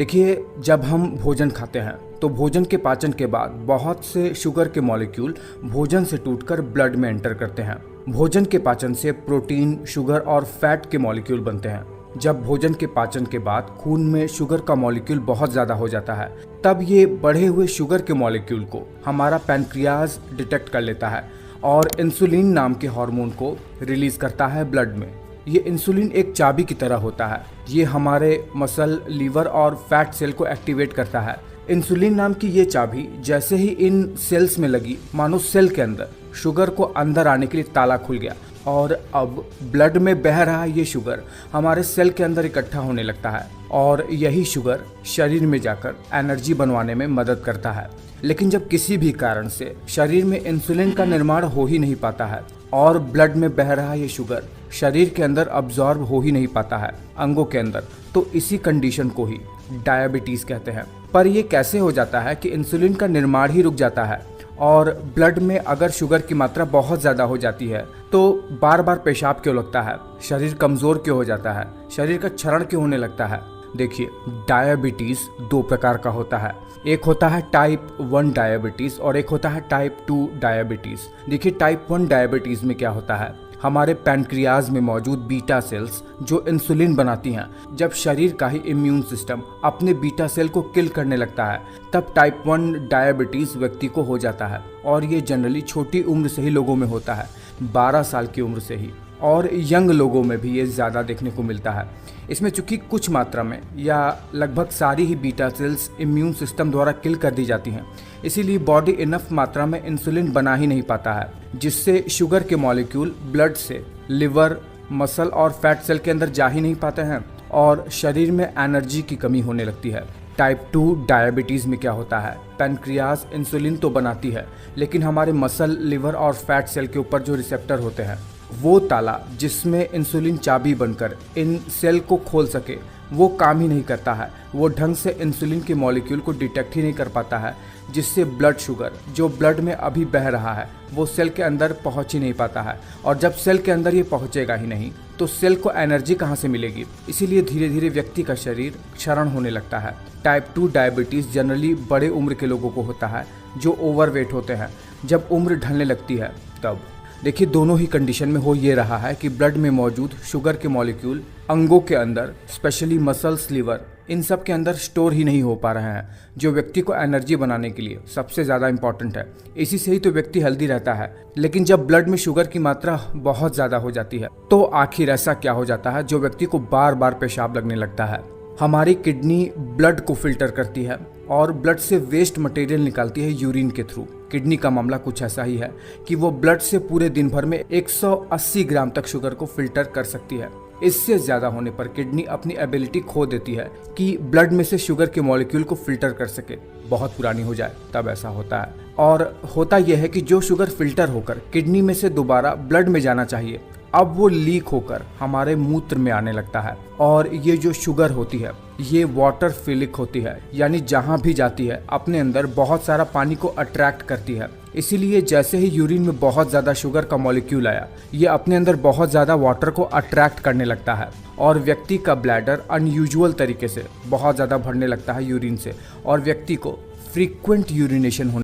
देखिए, जब हम भोजन खाते हैं तो भोजन के पाचन के बाद बहुत से शुगर के मॉलिक्यूल भोजन से टूटकर ब्लड में एंटर करते हैं। भोजन के पाचन से प्रोटीन, शुगर और फैट के मॉलिक्यूल बनते हैं। जब भोजन के पाचन के बाद खून में शुगर का मॉलिक्यूल बहुत ज़्यादा हो जाता है, तब ये बढ़े हुए शुगर के मॉलिक्यूल को हमारा पैनक्रियाज डिटेक्ट कर लेता है और इंसुलिन नाम के हार्मोन को रिलीज करता है ब्लड में। ये इंसुलिन एक चाबी की तरह होता है। ये हमारे मसल, लीवर और फैट सेल को एक्टिवेट करता है। इंसुलिन नाम की ये चाबी जैसे ही इन सेल्स में लगी, मानो सेल के अंदर शुगर को अंदर आने के लिए ताला खुल गया और अब ब्लड में बह रहा ये शुगर हमारे सेल के अंदर इकट्ठा होने लगता है और यही शुगर शरीर में जाकर एनर्जी बनवाने में मदद करता है। लेकिन जब किसी भी कारण से शरीर में इंसुलिन का निर्माण हो ही नहीं पाता है और ब्लड में बह रहा ये शुगर शरीर के अंदर अब्जॉर्ब हो ही नहीं पाता है अंगों के अंदर, तो इसी कंडीशन को ही डायबिटीज कहते हैं। पर ये कैसे हो जाता है कि इंसुलिन का निर्माण ही रुक जाता है और ब्लड में अगर शुगर की मात्रा बहुत ज़्यादा हो जाती है तो बार बार पेशाब क्यों लगता है, शरीर कमज़ोर क्यों हो जाता है, शरीर का क्षरण क्यों होने लगता है? देखिए, डायबिटीज़ दो प्रकार का होता है। एक होता है टाइप 1 डायबिटीज़ और एक होता है टाइप 2 डायबिटीज़। देखिए, टाइप 1 डायबिटीज़ में क्या होता है, हमारे पैनक्रियाज में मौजूद बीटा सेल्स जो इंसुलिन बनाती हैं, जब शरीर का ही इम्यून सिस्टम अपने बीटा सेल को किल करने लगता है, तब टाइप 1 डायबिटीज़ व्यक्ति को हो जाता है। और ये जनरली छोटी उम्र से ही लोगों में होता है, 12 साल की उम्र से ही, और यंग लोगों में भी ये ज़्यादा देखने को मिलता है। इसमें चूंकि कुछ मात्रा में या लगभग सारी ही बीटा सेल्स इम्यून सिस्टम द्वारा किल कर दी जाती हैं, इसीलिए बॉडी इनफ मात्रा में इंसुलिन बना ही नहीं पाता है, जिससे शुगर के मॉलिक्यूल ब्लड से लिवर, मसल और फैट सेल के अंदर जा ही नहीं पाते हैं और शरीर में एनर्जी की कमी होने लगती है। टाइप 2 डायबिटीज़ में क्या होता है, पैनक्रियाज इंसुलिन तो बनाती है, लेकिन हमारे मसल, लिवर और फैट सेल के ऊपर जो रिसेप्टर होते हैं, वो ताला जिसमें इंसुलिन चाबी बनकर इन सेल को खोल सके, वो काम ही नहीं करता है। वो ढंग से इंसुलिन के मॉलिक्यूल को डिटेक्ट ही नहीं कर पाता है, जिससे ब्लड शुगर जो ब्लड में अभी बह रहा है वो सेल के अंदर पहुंच ही नहीं पाता है। और जब सेल के अंदर ये पहुंचेगा ही नहीं तो सेल को एनर्जी कहाँ से मिलेगी? इसीलिए धीरे धीरे व्यक्ति का शरीर क्षरण होने लगता है। टाइप 2 डायबिटीज़ जनरली बड़े उम्र के लोगों को होता है जो ओवरवेट होते हैं। जब उम्र ढलने लगती है तब देखिए, दोनों ही कंडीशन में हो ये रहा है कि ब्लड में मौजूद शुगर के मॉलिक्यूल अंगों के अंदर, स्पेशली मसल्स, लीवर, इन सब के अंदर स्टोर ही नहीं हो पा रहे हैं, जो व्यक्ति को एनर्जी बनाने के लिए सबसे ज़्यादा इंपॉर्टेंट है। इसी से ही तो व्यक्ति हेल्दी रहता है। लेकिन जब ब्लड में शुगर की मात्रा बहुत ज़्यादा हो जाती है तो आखिर ऐसा क्या हो जाता है जो व्यक्ति को बार बार पेशाब लगने लगता है? हमारी किडनी ब्लड को फिल्टर करती है और ब्लड से वेस्ट मटेरियल निकालती है यूरिन के थ्रू। किडनी का मामला कुछ ऐसा ही है कि वो ब्लड से पूरे दिन भर में 180 ग्राम तक शुगर को फिल्टर कर सकती है। इससे ज़्यादा होने पर किडनी अपनी एबिलिटी खो देती है कि ब्लड में से शुगर के मॉलिक्यूल को फिल्टर कर सके। बहुत पुरानी हो जाए तब ऐसा होता है। और होता यह है कि जो शुगर फिल्टर होकर किडनी में से दोबारा ब्लड में जाना चाहिए, अब वो लीक होकर हमारे मूत्र में आने लगता है। और ये जो शुगर होती है ये वाटर फिलिक होती है, यानी जहाँ भी जाती है अपने अंदर बहुत सारा पानी को अट्रैक्ट करती है। इसीलिए जैसे ही यूरिन में बहुत ज़्यादा शुगर का मॉलिक्यूल आया, ये अपने अंदर बहुत ज़्यादा वाटर को अट्रैक्ट करने लगता है और व्यक्ति का ब्लैडर अनयूजुअल तरीके से बहुत ज़्यादा भरने लगता है यूरिन से और व्यक्ति को फ्रीक्वेंट यूरिनेशन होने